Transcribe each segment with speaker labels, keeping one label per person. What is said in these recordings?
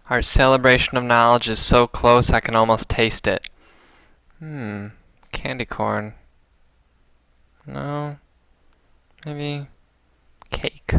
Speaker 1: Our celebration of knowledge is so close I can almost taste it. Candy corn. No. Maybe cake.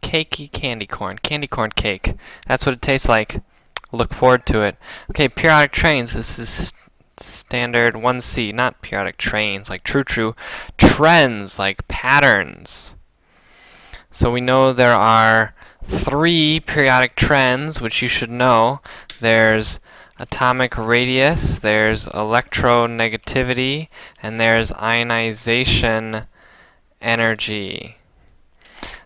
Speaker 1: Cakey candy corn. Candy corn cake. That's what it tastes like. Look forward to it. Okay, periodic trains. This is standard 1C. Not periodic trains like true. Trends like patterns. So we know there are 3 periodic trends, which you should know. There's atomic radius, there's electronegativity, and there's ionization energy.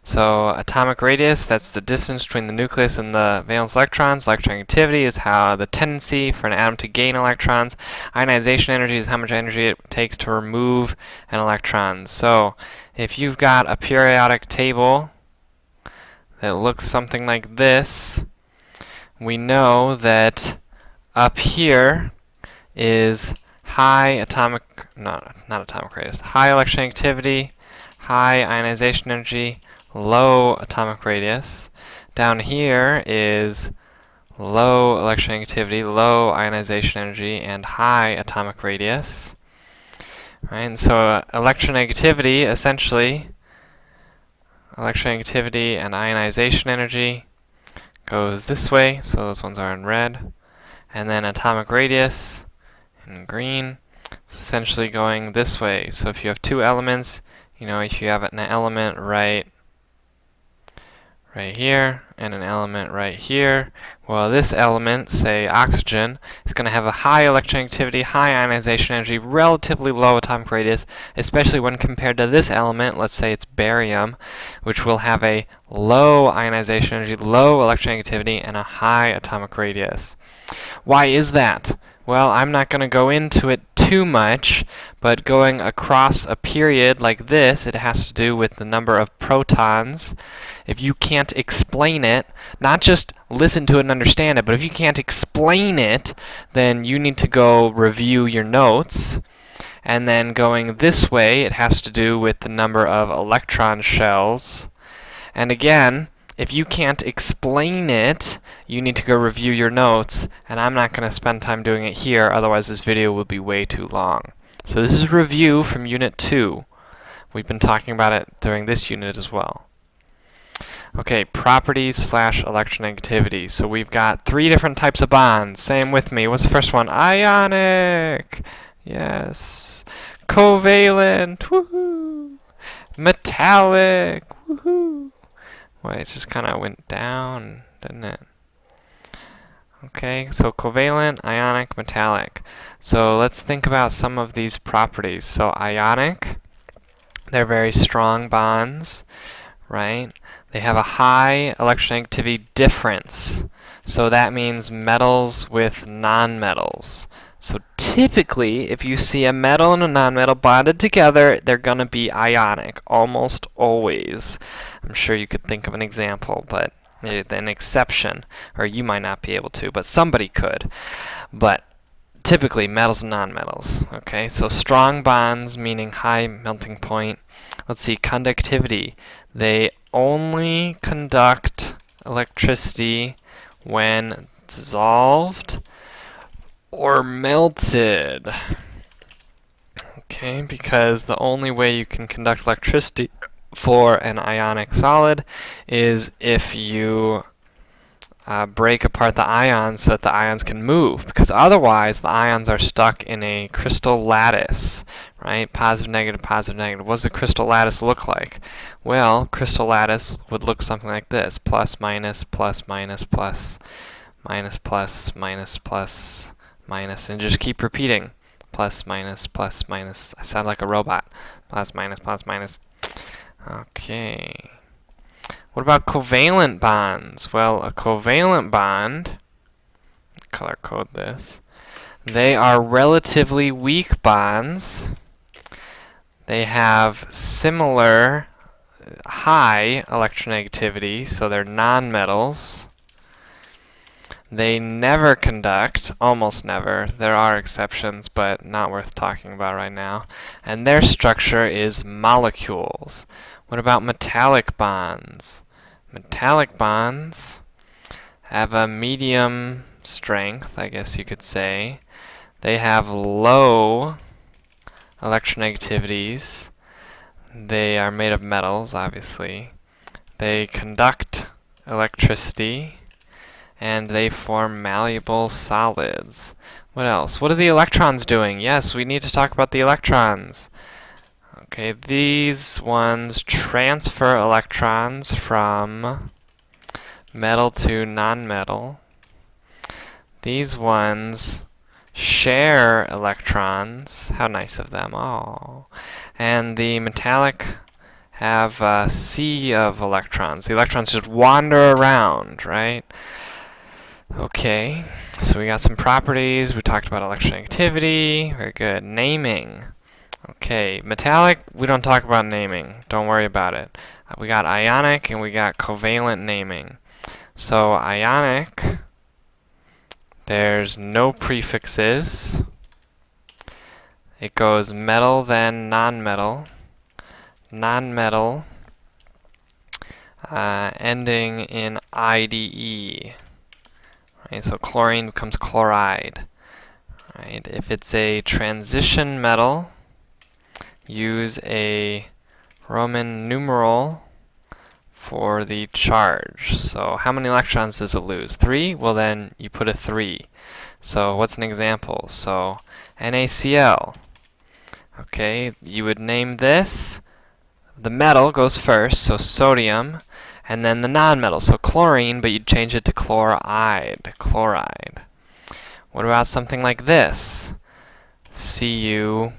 Speaker 1: So atomic radius, that's the distance between the nucleus and the valence electrons. Electronegativity is how the tendency for an atom to gain electrons. Ionization energy is how much energy it takes to remove an electron. So if you've got a periodic table that looks something like this, we know that up here is high atomic, not atomic radius, high electronegativity, high ionization energy, low atomic radius. Down here is low electronegativity, low ionization energy, and high atomic radius. Right, and so electronegativity, essentially, electronegativity and ionization energy goes this way, so those ones are in red. And then atomic radius in green is essentially going this way. So if you have 2 elements, if you have an element right here and an element right here, well, this element, say oxygen, is going to have a high electronegativity, high ionization energy, relatively low atomic radius, especially when compared to this element, let's say it's barium, which will have a low ionization energy, low electronegativity, and a high atomic radius. Why is that? Well, I'm not going to go into it too much, but going across a period like this, it has to do with the number of protons. If you can't explain it, not just listen to it and understand it, but if you can't explain it, then you need to go review your notes. And then going this way, it has to do with the number of electron shells. And again, if you can't explain it, you need to go review your notes, and I'm not going to spend time doing it here, otherwise this video will be way too long. So this is a review from Unit 2. We've been talking about it during this unit as well. Okay, properties / electronegativity. So we've got 3 different types of bonds. Say them with me. What's the first one? Ionic. Yes. Covalent. Woohoo. Metallic. Woohoo. Well, it just kind of went down, didn't it? Okay, so covalent, ionic, metallic. So let's think about some of these properties. So ionic, they're very strong bonds, right? They have a high electronegativity difference. So that means metals with nonmetals. So typically, if you see a metal and a nonmetal bonded together, they're going to be ionic, almost always. I'm sure you could think of an example, but an exception, or you might not be able to, but somebody could. But typically, metals and nonmetals. Okay, so strong bonds, meaning high melting point. Let's see, conductivity. They only conduct electricity when dissolved or melted. Okay, because the only way you can conduct electricity for an ionic solid is if you break apart the ions so that the ions can move, because otherwise the ions are stuck in a crystal lattice, right? Positive, negative, positive, negative. What does a crystal lattice look like? Well, crystal lattice would look something like this: plus, minus, plus, minus, plus, minus, plus, minus, plus, minus, and just keep repeating. Plus, minus, plus, minus. I sound like a robot. Plus, minus, plus, minus. Okay. What about covalent bonds? Well, a covalent bond, color code this, they are relatively weak bonds. They have similar high electronegativity, so they're nonmetals. They never conduct, almost never. There are exceptions, but not worth talking about right now. And their structure is molecules. What about metallic bonds? Metallic bonds have a medium strength, I guess you could say. They have low electronegativities. They are made of metals, obviously. They conduct electricity, and they form malleable solids. What else? What are the electrons doing? Yes, we need to talk about the electrons. Okay, these ones transfer electrons from metal to nonmetal. These ones share electrons. How nice of them. Oh. And the metallic have a sea of electrons. The electrons just wander around, right? Okay, so we got some properties. We talked about electronegativity. Very good. Naming. Okay, metallic, we don't talk about naming. Don't worry about it. We got ionic and we got covalent naming. So ionic, there's no prefixes. It goes metal, then nonmetal. Nonmetal, ending in IDE. Right, so chlorine becomes chloride. Right, if it's a transition metal, use a Roman numeral for the charge. So how many electrons does it lose? 3? Well, then you put a 3. So what's an example? So NaCl. Okay, you would name this. The metal goes first, so sodium, and then the nonmetal, so chlorine, but you'd change it to chloride. Chloride. What about something like this? CuCl2.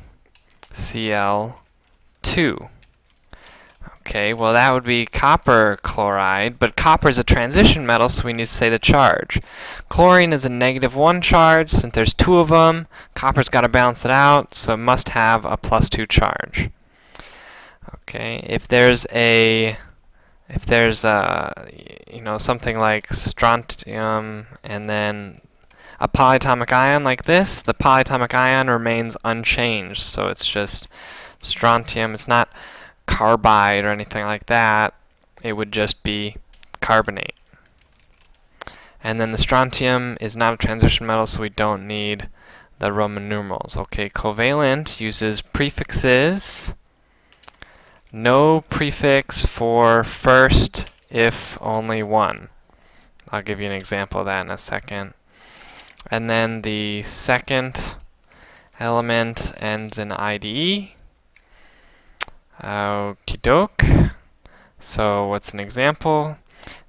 Speaker 1: Okay, well that would be copper chloride, but copper is a transition metal, so we need to say the charge. Chlorine is a -1 charge. Since there's 2 of them, copper's got to balance it out, so it must have a +2 charge. Okay, if there's something like strontium and then a polyatomic ion like this, the polyatomic ion remains unchanged, so it's just strontium. It's not carbide or anything like that. It would just be carbonate. And then the strontium is not a transition metal, so we don't need the Roman numerals. Okay, covalent uses prefixes. No prefix for first if only one. I'll give you an example of that in a second. And then the second element ends in IDE. Okie doke. So what's an example?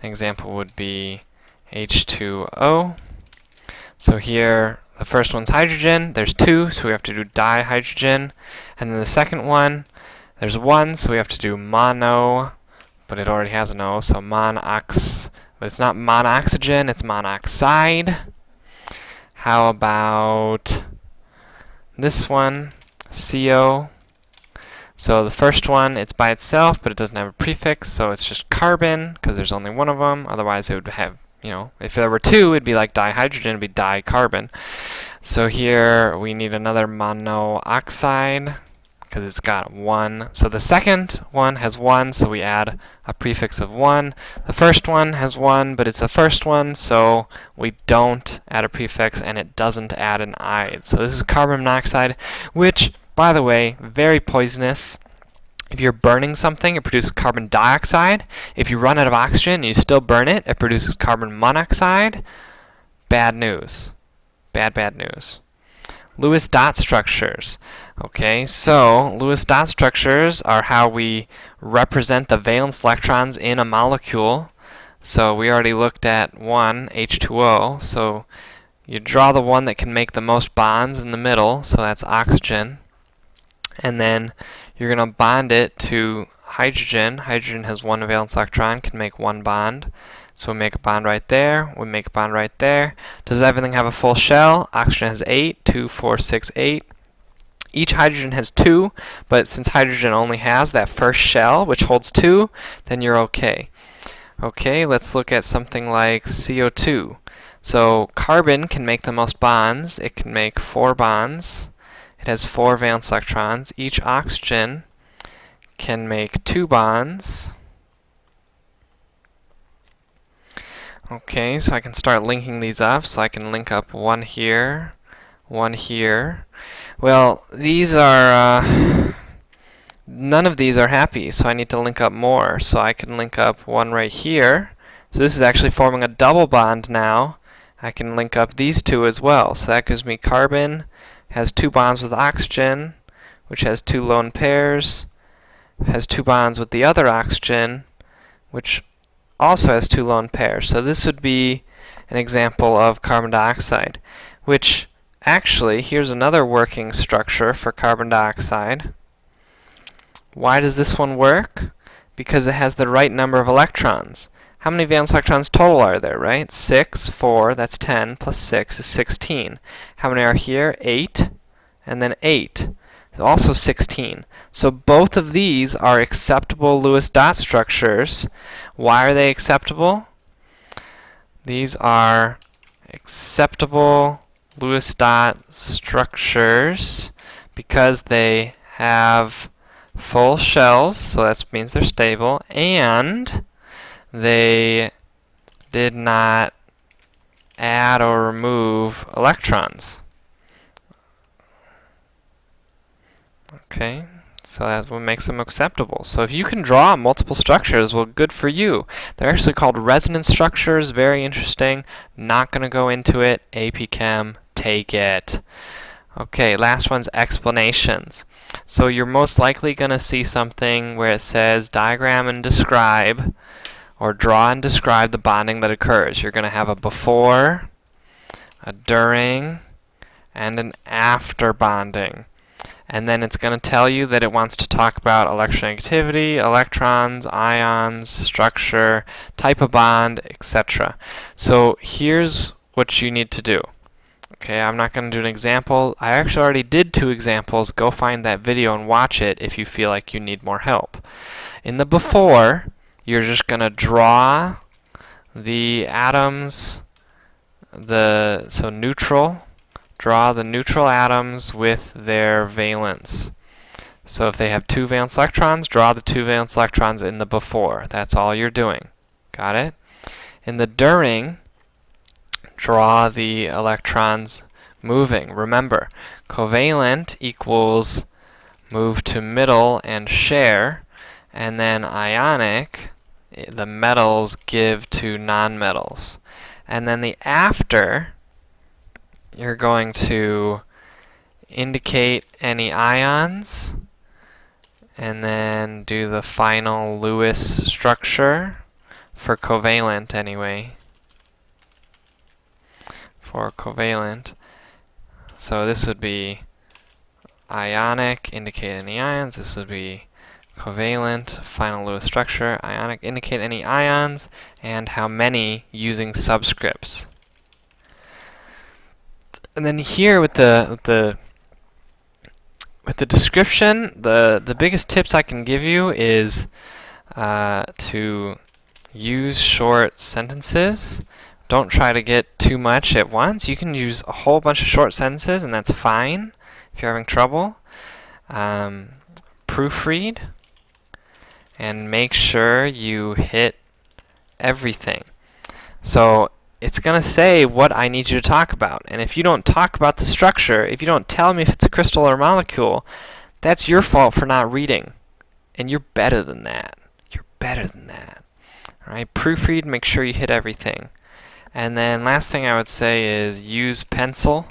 Speaker 1: An example would be H2O. So here, the first one's hydrogen. There's 2, so we have to do dihydrogen. And then the second one, there's 1, so we have to do mono, but it already has an O, so monox. But it's not monoxygen, it's monoxide. How about this one, CO? So the first one, it's by itself, but it doesn't have a prefix, so it's just carbon, because there's only one of them. Otherwise, it would have, if there were 2, it'd be like dihydrogen, it'd be dicarbon. So here, we need another monoxide, because it's got 1. So the second one has 1, so we add a prefix of 1. The first one has 1, but it's a first one, so we don't add a prefix, and it doesn't add an ide. So this is carbon monoxide, which, by the way, very poisonous. If you're burning something, it produces carbon dioxide. If you run out of oxygen and you still burn it, it produces carbon monoxide. Bad news. Bad, bad news. Lewis dot structures. Okay, so Lewis dot structures are how we represent the valence electrons in a molecule. So we already looked at 1, H2O. So you draw the one that can make the most bonds in the middle, so that's oxygen. And then you're going to bond it to hydrogen. Hydrogen has 1 valence electron, can make 1 bond. So we make a bond right there, we make a bond right there. Does everything have a full shell? Oxygen has 8, 2, 4, 6, 8. Each hydrogen has 2, but since hydrogen only has that first shell, which holds 2, then you're okay. Okay, let's look at something like CO2. So carbon can make the most bonds. It can make 4 bonds. It has 4 valence electrons. Each oxygen can make 2 bonds. Okay, so I can start linking these up. So I can link up one here, one here. Well, these are, none of these are happy, so I need to link up more. So I can link up one right here. So this is actually forming a double bond now. I can link up these two as well. So that gives me carbon has 2 bonds with oxygen, which has 2 lone pairs, has 2 bonds with the other oxygen, which also has 2 lone pairs. So this would be an example of carbon dioxide, which actually, here's another working structure for carbon dioxide. Why does this one work? Because it has the right number of electrons. How many valence electrons total are there, right? 6, 4, that's 10, plus 6 is 16. How many are here? 8, and then 8. Also 16. So both of these are acceptable Lewis dot structures. Why are they acceptable? These are acceptable Lewis dot structures because they have full shells, so that means they're stable, and they did not add or remove electrons. Okay, so that's what makes them acceptable. So if you can draw multiple structures, well, good for you. They're actually called resonance structures. Very interesting. Not going to go into it. AP Chem, take it. Okay, last one's explanations. So you're most likely going to see something where it says diagram and describe, or draw and describe the bonding that occurs. You're going to have a before, a during, and an after bonding. And then it's going to tell you that it wants to talk about electronegativity, electrons, ions, structure, type of bond, etc. So here's what you need to do. Okay, I'm not going to do an example. I actually already did 2 examples. Go find that video and watch it if you feel like you need more help. In the before, you're just going to draw the atoms, so neutral. Draw the neutral atoms with their valence. So if they have 2 valence electrons, draw the 2 valence electrons in the before. That's all you're doing. Got it? In the during, draw the electrons moving. Remember, covalent equals move to middle and share, and then ionic, the metals give to nonmetals. And then the after, you're going to indicate any ions, and then do the final Lewis structure for covalent anyway. For covalent. So this would be ionic, indicate any ions. This would be covalent, final Lewis structure. Ionic, indicate any ions, and how many using subscripts. And then here with the description, the biggest tips I can give you is to use short sentences. Don't try to get too much at once. You can use a whole bunch of short sentences, and that's fine if you're having trouble. Proofread, and make sure you hit everything. So it's going to say what I need you to talk about. And if you don't talk about the structure, if you don't tell me if it's a crystal or a molecule, that's your fault for not reading. And you're better than that. You're better than that. All right, proofread, make sure you hit everything. And then last thing I would say is use pencil,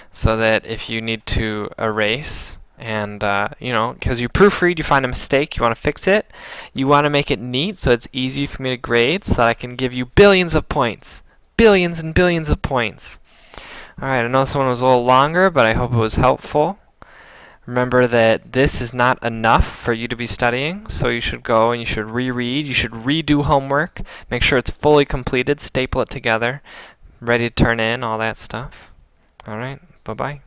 Speaker 1: so that if you need to erase, and because you proofread, you find a mistake, you want to fix it, you want to make it neat so it's easy for me to grade, so that I can give you billions of points. Billions and billions of points. Alright, I know this one was a little longer, but I hope it was helpful. Remember that this is not enough for you to be studying, so you should go and you should reread, you should redo homework, make sure it's fully completed, staple it together, ready to turn in, all that stuff. Alright, bye-bye.